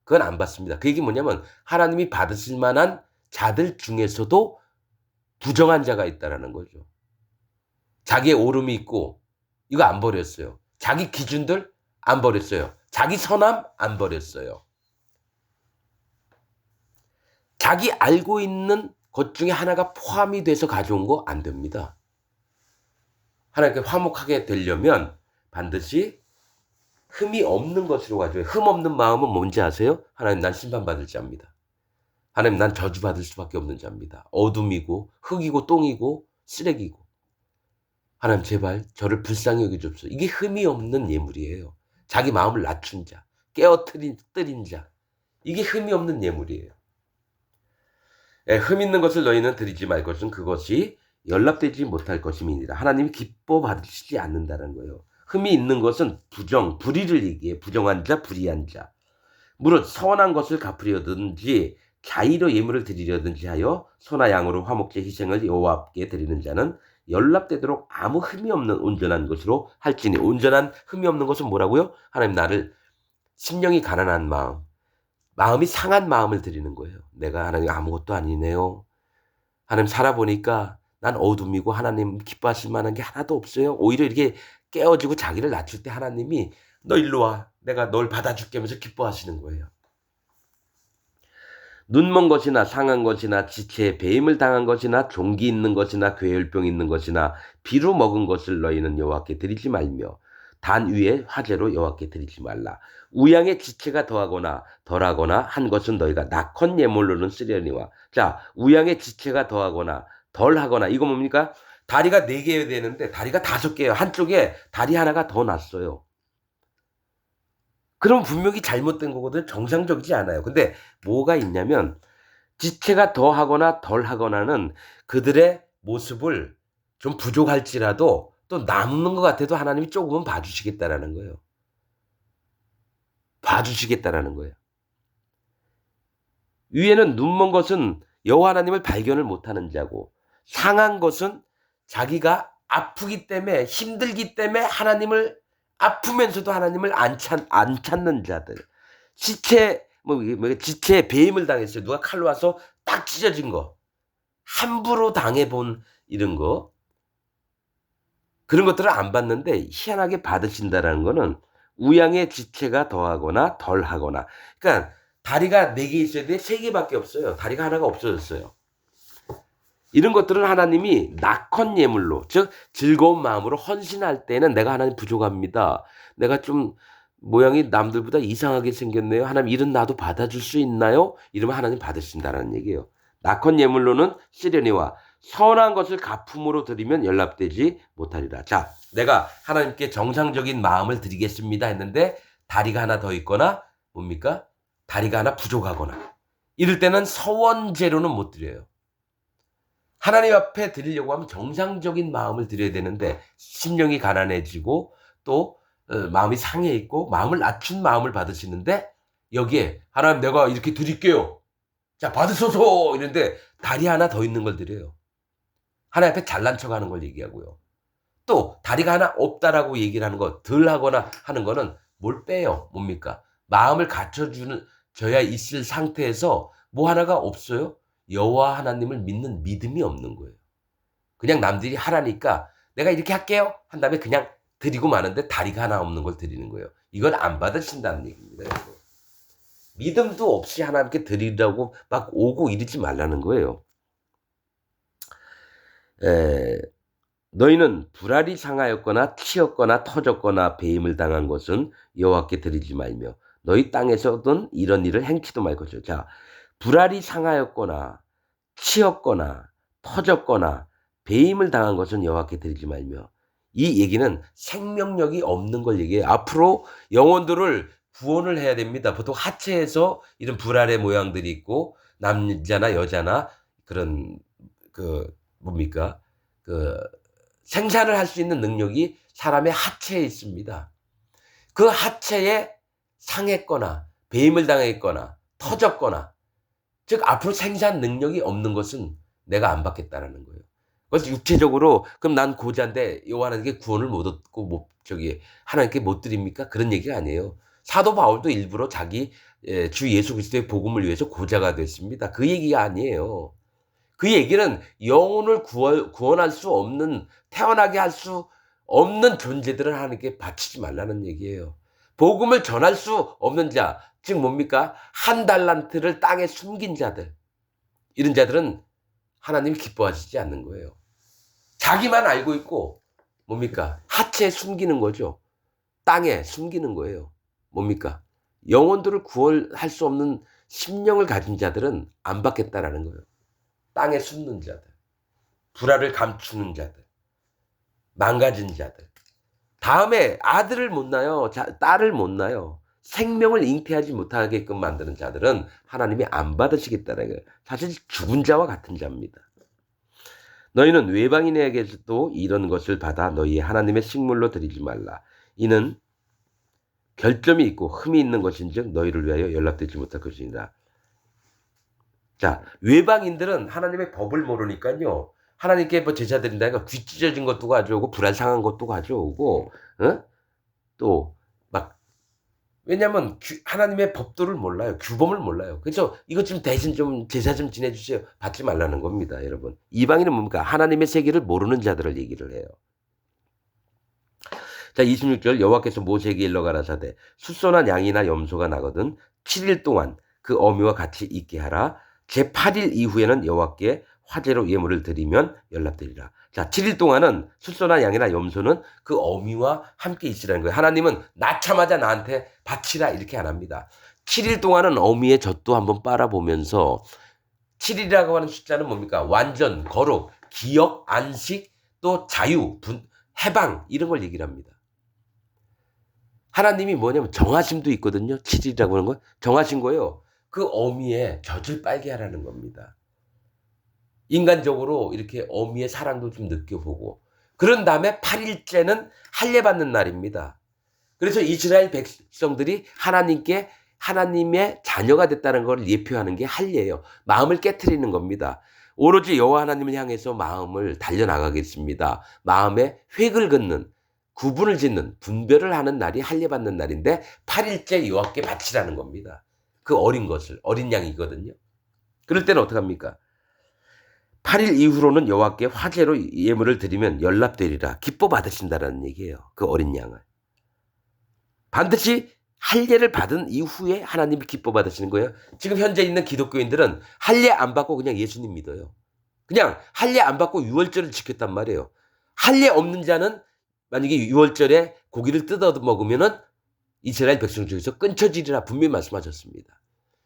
그건 안 받습니다. 그 얘기 뭐냐면 하나님이 받으실 만한 자들 중에서도 부정한 자가 있다라는 거죠. 자기의 오름이 있고 이거 안 버렸어요. 자기 기준들 안 버렸어요. 자기 선함 안 버렸어요. 자기 알고 있는 것 중에 하나가 포함이 돼서 가져온 거 안 됩니다. 하나님께 화목하게 되려면 반드시 흠이 없는 것으로 가져요. 흠 없는 마음은 뭔지 아세요? 하나님 난 심판받을 자입니다. 하나님 난 저주받을 수밖에 없는 자입니다. 어둠이고 흙이고 똥이고 쓰레기고 하나님 제발 저를 불쌍히 여겨주옵소서. 이게 흠이 없는 예물이에요. 자기 마음을 낮춘 자, 깨어뜨린 자. 이게 흠이 없는 예물이에요. 흠 있는 것을 너희는 드리지 말 것은 그것이 연락되지 못할 것임이니라. 하나님이 기뻐 받으시지 않는다는 거예요. 흠이 있는 것은 부정, 불의를 얘기해. 부정한 자, 불의한 자. 무릇 선한 것을 갚으려든지 자의로 예물을 드리려든지 하여 소나 양으로 화목제 희생을 여호와께 드리는 자는 연락되도록 아무 흠이 없는 온전한 것으로 할지니. 온전한 흠이 없는 것은 뭐라고요? 하나님 나를 심령이 가난한 마음, 마음이 상한 마음을 드리는 거예요. 내가 하나님 아무것도 아니네요. 하나님 살아보니까 난 어둠이고 하나님 기뻐하실 만한 게 하나도 없어요. 오히려 이렇게 깨어지고 자기를 낮출 때 하나님이 너 일로 와. 내가 널 받아줄게 하면서 기뻐하시는 거예요. 눈먼 것이나 상한 것이나 지체에 배임을 당한 것이나 종기 있는 것이나 괴혈병 있는 것이나 비루 먹은 것을 너희는 여호와께 드리지 말며 단 위에 화제로 여호와께 드리지 말라. 우양의 지체가 더하거나 덜하거나 한 것은 너희가 낙헌 예물로는 쓰려니와. 자, 우양의 지체가 더하거나 덜하거나 이거 뭡니까? 다리가 4개 되는데 다리가 5개예요. 한쪽에 다리 하나가 더 났어요. 그럼 분명히 잘못된 거거든. 정상적이지 않아요. 근데 뭐가 있냐면 지체가 더하거나 덜하거나는 그들의 모습을 좀 부족할지라도 또 남는 것 같아도 하나님이 조금은 봐주시겠다라는 거예요. 봐주시겠다라는 거예요. 위에는 눈먼 것은 여호와 하나님을 발견을 못하는 자고 상한 것은 자기가 아프기 때문에 힘들기 때문에 하나님을 아프면서도 하나님을 안 찾는 자들. 지체에 배임을 당했어요. 누가 칼로 와서 딱 찢어진 거. 함부로 당해본 이런 거. 그런 것들을 안 받는데 희한하게 받으신다라는 거는 우양의 지체가 더하거나 덜하거나. 그러니까 다리가 4개 있어야 돼. 3개밖에 없어요. 다리가 하나가 없어졌어요. 이런 것들은 하나님이 낙헌 예물로, 즉 즐거운 마음으로 헌신할 때는 내가 하나님 부족합니다. 내가 좀 모양이 남들보다 이상하게 생겼네요. 하나님 이런 나도 받아줄 수 있나요? 이러면 하나님 받으신다는 얘기예요. 낙헌 예물로는 시련이와 선한 것을 가품으로 드리면 연락되지 못하리라. 자, 내가 하나님께 정상적인 마음을 드리겠습니다 했는데 다리가 하나 더 있거나 뭡니까? 다리가 하나 부족하거나 이럴 때는 서원제로는 못 드려요. 하나님 앞에 드리려고 하면 정상적인 마음을 드려야 되는데 심령이 가난해지고 또 마음이 상해 있고 마음을 낮춘 마음을 받으시는데 여기에 하나님 내가 이렇게 드릴게요. 자 받으소서 이런데 다리 하나 더 있는 걸 드려요. 하나님 앞에 잘난 척하는 걸 얘기하고요. 또 다리가 하나 없다라고 얘기를 하는 거 덜 하거나 하는 거는 뭘 빼요. 뭡니까? 마음을 갖춰주는 저야 있을 상태에서 뭐 하나가 없어요. 여호와 하나님을 믿는 믿음이 없는 거예요. 그냥 남들이 하라니까 내가 이렇게 할게요 한 다음에 그냥 드리고 마는데 다리가 하나 없는 걸 드리는 거예요. 이건 안 받으신다는 얘기입니다. 여러분. 믿음도 없이 하나님께 드리려고 막 오고 이러지 말라는 거예요. 너희는 불알이 상하였거나 튀었거나 터졌거나 배임을 당한 것은 여호와께 드리지 말며 너희 땅에서든 이런 일을 행치도 말 것이요. 자, 불알이 상하였거나 치였거나 터졌거나 배임을 당한 것은 여호와께 드리지 말며. 이 얘기는 생명력이 없는 걸 얘기해요. 앞으로 영혼들을 구원을 해야 됩니다. 보통 하체에서 이런 불알의 모양들이 있고 남자나 여자나 그런 뭡니까? 생산을 할 수 있는 능력이 사람의 하체에 있습니다. 그 하체에 상했거나 배임을 당했거나 터졌거나 즉 앞으로 생산 능력이 없는 것은 내가 안 받겠다라는 거예요. 그래서 육체적으로 그럼 난 고자인데 여호와 하나님께 구원을 못 얻고 못 하나님께 못 드립니까? 그런 얘기가 아니에요. 사도 바울도 일부러 자기 주 예수 그리스도의 복음을 위해서 고자가 됐습니다. 그 얘기가 아니에요. 그 얘기는 영혼을 구원할 수 없는, 태어나게 할 수 없는 존재들을 하나님께 바치지 말라는 얘기예요. 복음을 전할 수 없는 자, 즉 뭡니까? 한 달란트를 땅에 숨긴 자들, 이런 자들은 하나님이 기뻐하시지 않는 거예요. 자기만 알고 있고 뭡니까? 하체에 숨기는 거죠. 땅에 숨기는 거예요. 뭡니까? 영혼들을 구원할 수 없는 심령을 가진 자들은 안 받겠다라는 거예요. 땅에 숨는 자들, 불화를 감추는 자들, 망가진 자들. 다음에 아들을 못 낳아요. 딸을 못 낳아요. 생명을 잉태하지 못하게끔 만드는 자들은 하나님이 안 받으시겠다는 거예요. 사실 죽은 자와 같은 자입니다. 너희는 외방인에게서도 이런 것을 받아 너희의 하나님의 식물로 드리지 말라. 이는 결점이 있고 흠이 있는 것인즉 너희를 위하여 연락되지 못할 것이니라. 자, 외방인들은 하나님의 법을 모르니까요. 하나님께 뭐 제사 드린다니까 귀 찢어진 것도 가져오고 불알 상한 것도 가져오고, 또 막, 왜냐면 하나님의 법도를 몰라요. 규범을 몰라요. 그래서 이것 좀 대신 좀 제사 좀 지내주세요. 받지 말라는 겁니다, 여러분. 이방인은 뭡니까? 하나님의 세계를 모르는 자들을 얘기를 해요. 자, 26절 여호와께서 모세에게 일러 가라사대 숫소나 양이나 염소가 나거든 7일 동안 그 어미와 같이 있게 하라. 제8일 이후에는 여호와께 화제로 예물을 드리면 연락드리라. 자, 7일 동안은 숫소나 양이나 염소는 그 어미와 함께 있으라는 거예요. 하나님은 낳자마자 나한테 바치라 이렇게 안 합니다. 7일 동안은 어미의 젖도 한번 빨아보면서 7일이라고 하는 숫자는 뭡니까? 완전, 거룩, 기억, 안식, 또 자유, 해방 이런 걸 얘기를 합니다. 하나님이 뭐냐면 정하심도 있거든요. 7일이라고 하는 건 정하신 거예요. 그 어미의 젖을 빨게 하라는 겁니다. 인간적으로 이렇게 어미의 사랑도 좀 느껴보고 그런 다음에 8일째는 할례 받는 날입니다. 그래서 이스라엘 백성들이 하나님께 하나님의 자녀가 됐다는 걸 예표하는 게 할례예요. 마음을 깨트리는 겁니다. 오로지 여호와 하나님을 향해서 마음을 달려나가겠습니다. 마음에 획을 긋는, 구분을 짓는, 분별을 하는 날이 할례 받는 날인데 8일째 여호와께 바치라는 겁니다. 그 어린 것을, 어린 양이거든요. 그럴 때는 어떡합니까? 8일 이후로는 여호와께 화제로 예물을 드리면 연락되리라. 기뻐 받으신다라는 얘기예요. 그 어린 양을. 반드시 할례를 받은 이후에 하나님이 기뻐 받으시는 거예요. 지금 현재 있는 기독교인들은 할례 안 받고 그냥 예수님 믿어요. 그냥 할례 안 받고 유월절을 지켰단 말이에요. 할례 없는 자는 만약에 유월절에 고기를 뜯어 먹으면은 이스라엘 백성 중에서 끊쳐지리라 분명히 말씀하셨습니다.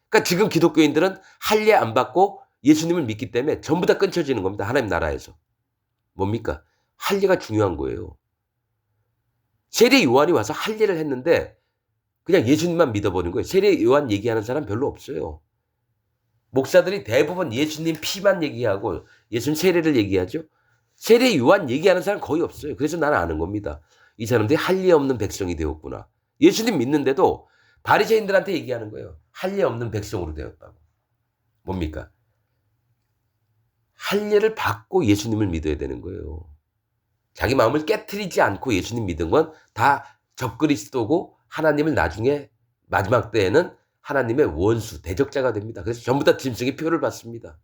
그러니까 지금 기독교인들은 할례 안 받고 예수님을 믿기 때문에 전부 다 끊쳐지는 겁니다. 하나님 나라에서. 뭡니까? 할례가 중요한 거예요. 세례 요한이 와서 할례를 했는데 그냥 예수님만 믿어버린 거예요. 세례 요한 얘기하는 사람 별로 없어요. 목사들이 대부분 예수님 피만 얘기하고 예수님 세례를 얘기하죠. 세례 요한 얘기하는 사람 거의 없어요. 그래서 나는 아는 겁니다. 이 사람들이 할례 없는 백성이 되었구나. 예수님 믿는데도 바리새인들한테 얘기하는 거예요. 할례 없는 백성으로 되었다고. 뭡니까? 할례를 받고 예수님을 믿어야 되는 거예요. 자기 마음을 깨트리지 않고 예수님 믿은 건 다 적그리스도고 하나님을 나중에 마지막 때에는 하나님의 원수, 대적자가 됩니다. 그래서 전부 다 짐승의 표를 받습니다.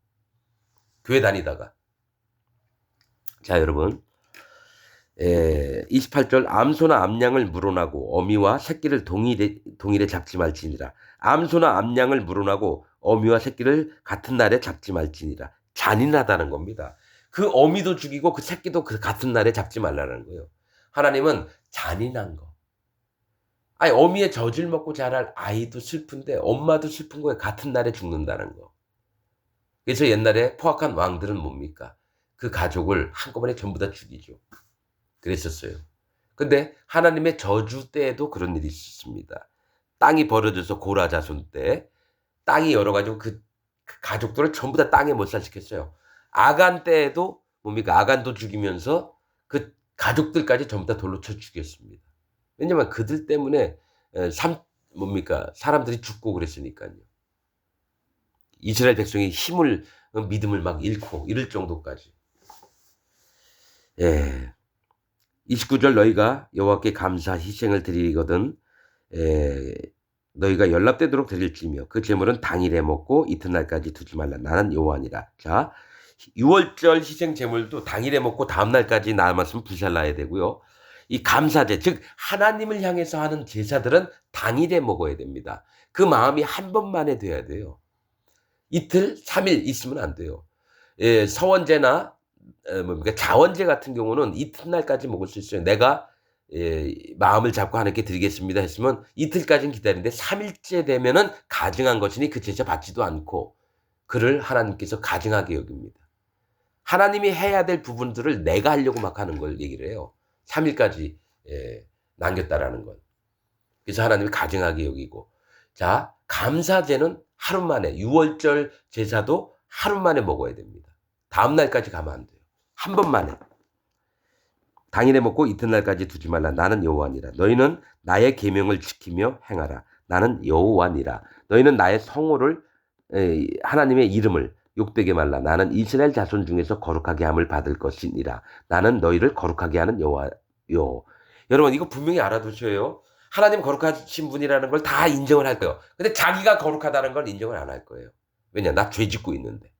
교회 다니다가. 자, 여러분. 28절 암소나 암양을 물어나고 어미와 새끼를 동일에 잡지 말지니라. 암소나 암양을 물어나고 어미와 새끼를 같은 날에 잡지 말지니라. 잔인하다는 겁니다. 그 어미도 죽이고 그 새끼도 그 같은 날에 잡지 말라는 거예요. 하나님은 잔인한 거. 아니 어미의 젖을 먹고 자랄 아이도 슬픈데 엄마도 슬픈 거예요. 같은 날에 죽는다는 거. 그래서 옛날에 포악한 왕들은 뭡니까? 그 가족을 한꺼번에 전부 다 죽이죠. 그랬었어요. 근데 하나님의 저주 때에도 그런 일이 있었습니다. 땅이 벌어져서 고라 자손 때 땅이 열어가지고 그 가족들을 전부 다 땅에 몰살시켰어요. 아간 때에도 뭡니까? 아간도 죽이면서 그 가족들까지 전부 다 돌로 쳐 죽였습니다. 왜냐면 그들 때문에 뭡니까? 사람들이 죽고 그랬으니까요. 이스라엘 백성이 힘을 믿음을 막 잃고 이럴 정도까지. 예. 29절 너희가 여호와께 감사 희생을 드리거든 너희가 연락되도록 드릴지며 그 제물은 당일에 먹고 이튿날까지 두지 말라. 나는 여호와니라. 자, 6월절 희생 제물도 당일에 먹고 다음날까지 남았으면 불살라야 되고요. 이 감사제, 즉 하나님을 향해서 하는 제사들은 당일에 먹어야 됩니다. 그 마음이 한 번만에 돼야 돼요. 이틀, 3일 있으면 안 돼요. 예, 서원제나 뭡니까 자원제 같은 경우는 이튿날까지 먹을 수 있어요. 내가 마음을 잡고 하나님께 드리겠습니다 했으면 이틀까지는 기다리는데 3일째 되면은 가증한 것이니 그 제사 받지도 않고 그를 하나님께서 가증하게 여깁니다. 하나님이 해야 될 부분들을 내가 하려고 막 하는 걸 얘기를 해요. 3일까지 남겼다라는 건. 그래서 하나님이 가증하게 여기고. 자, 감사제는 하루 만에 6월절 제사도 하루 만에 먹어야 됩니다. 다음 날까지 가면 안 돼요. 한 번만에. 당일에 먹고 이튿날까지 두지 말라. 나는 여호와니라. 너희는 나의 계명을 지키며 행하라. 나는 여호와니라. 너희는 나의 성호를 하나님의 이름을 욕되게 말라. 나는 이스라엘 자손 중에서 거룩하게 함을 받을 것이니라. 나는 너희를 거룩하게 하는 여호와요. 여러분 이거 분명히 알아두셔요. 하나님 거룩하신 분이라는 걸 다 인정을 할 거예요. 근데 자기가 거룩하다는 걸 인정을 안 할 거예요. 왜냐? 나 죄 짓고 있는데.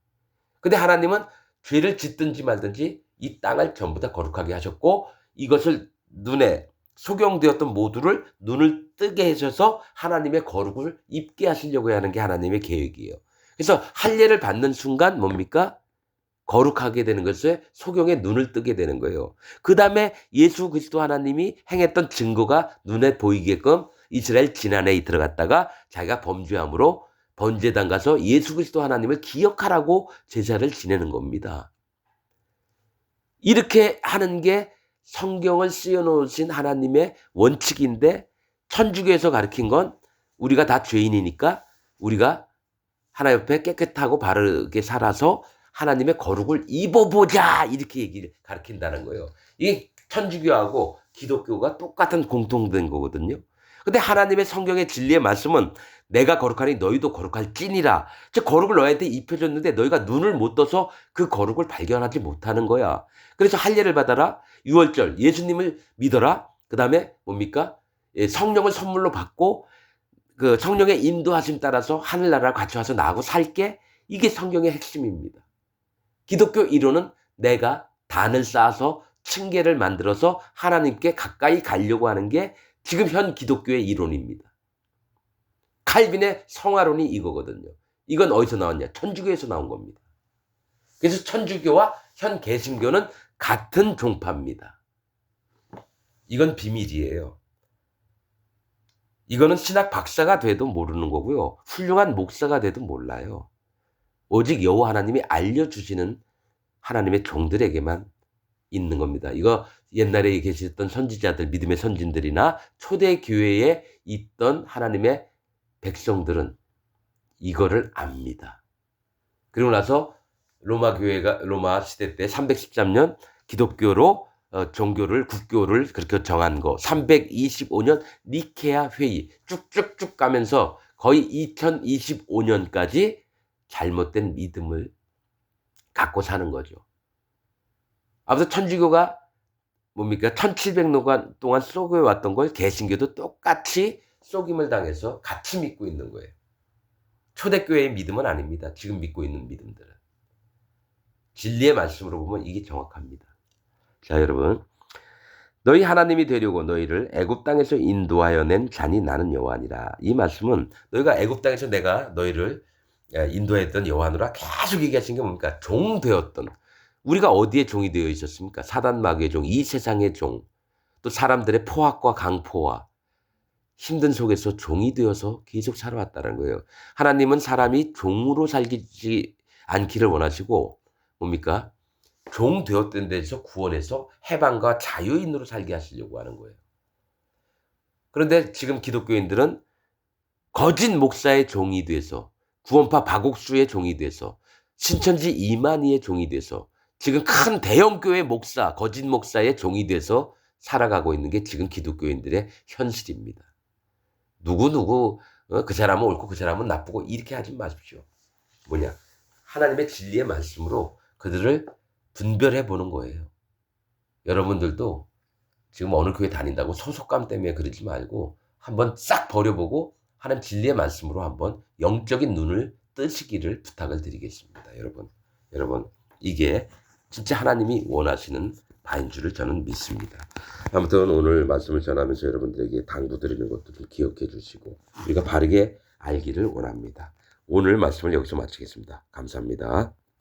근데 하나님은 죄를 짓든지 말든지 이 땅을 전부 다 거룩하게 하셨고 이것을 눈에 소경되었던 모두를 눈을 뜨게 하셔서 하나님의 거룩을 입게 하시려고 하는 게 하나님의 계획이에요. 그래서 할례를 받는 순간 뭡니까? 거룩하게 되는 것에 소경의 눈을 뜨게 되는 거예요. 그 다음에 예수 그리스도 하나님이 행했던 증거가 눈에 보이게끔 이스라엘 지난해에 들어갔다가 자기가 범죄함으로 번제단 가서 예수 그리스도 하나님을 기억하라고 제사를 지내는 겁니다. 이렇게 하는 게 성경을 씌워놓으신 하나님의 원칙인데 천주교에서 가르친 건 우리가 다 죄인이니까 우리가 하나님 앞에 깨끗하고 바르게 살아서 하나님의 거룩을 입어보자 이렇게 얘기를 가르친다는 거예요. 이게 천주교하고 기독교가 똑같은 공통된 거거든요. 근데 하나님의 성경의 진리의 말씀은 내가 거룩하니 너희도 거룩할지니라. 즉 거룩을 너희한테 입혀줬는데 너희가 눈을 못 떠서 그 거룩을 발견하지 못하는 거야. 그래서 할례를 받아라. 6월절 예수님을 믿어라. 그 다음에 뭡니까? 성령을 선물로 받고 그 성령의 인도하심 따라서 하늘나라를 같이 와서 나하고 살게. 이게 성경의 핵심입니다. 기독교 이론은 내가 단을 쌓아서 층계를 만들어서 하나님께 가까이 가려고 하는 게 지금 현 기독교의 이론입니다. 칼빈의 성화론이 이거거든요. 이건 어디서 나왔냐? 천주교에서 나온 겁니다. 그래서 천주교와 현 개신교는 같은 종파입니다. 이건 비밀이에요. 이거는 신학 박사가 돼도 모르는 거고요. 훌륭한 목사가 돼도 몰라요. 오직 여호와 하나님이 알려주시는 하나님의 종들에게만 있는 겁니다. 이거 옛날에 계셨던 선지자들, 믿음의 선진들이나 초대교회에 있던 하나님의 백성들은 이거를 압니다. 그리고 나서 로마 시대 때 313년 기독교로 종교를 국교를 그렇게 정한 거 325년 니케아 회의 쭉쭉쭉 가면서 거의 2025년까지 잘못된 믿음을 갖고 사는 거죠. 아무튼 천주교가 뭡니까? 1700년 동안 속여 왔던 걸 개신교도 똑같이 속임을 당해서 같이 믿고 있는 거예요. 초대교회의 믿음은 아닙니다. 지금 믿고 있는 믿음들은. 진리의 말씀으로 보면 이게 정확합니다. 자, 여러분. 너희 하나님이 되려고 너희를 애굽 땅에서 인도하여 낸 자니 나는 여호와니라. 이 말씀은 너희가 애굽 땅에서 내가 너희를 인도했던 여호와노라 계속 얘기하신 게 뭡니까? 종 되었던. 우리가 어디에 종이 되어 있었습니까? 사단 마귀의 종, 이 세상의 종, 또 사람들의 포악과 강포와 힘든 속에서 종이 되어서 계속 살아왔다는 거예요. 하나님은 사람이 종으로 살지 않기를 원하시고 뭡니까? 종 되었던 데서 구원해서 해방과 자유인으로 살게 하시려고 하는 거예요. 그런데 지금 기독교인들은 거짓 목사의 종이 돼서 구원파 박옥수의 종이 돼서 신천지 이만희의 종이 돼서 지금 큰 대형교회 목사, 거짓 목사의 종이 돼서 살아가고 있는 게 지금 기독교인들의 현실입니다. 누구 그 사람은 옳고 그 사람은 나쁘고 이렇게 하지 마십시오. 뭐냐? 하나님의 진리의 말씀으로 그들을 분별해 보는 거예요. 여러분들도 지금 어느 교회 다닌다고 소속감 때문에 그러지 말고 한번 싹 버려보고 하나님 진리의 말씀으로 한번 영적인 눈을 뜨시기를 부탁을 드리겠습니다. 여러분 이게 진짜 하나님이 원하시는 바인 줄을 저는 믿습니다. 아무튼 오늘 말씀을 전하면서 여러분들에게 당부드리는 것도 좀 기억해 주시고 우리가 바르게 알기를 원합니다. 오늘 말씀을 여기서 마치겠습니다. 감사합니다.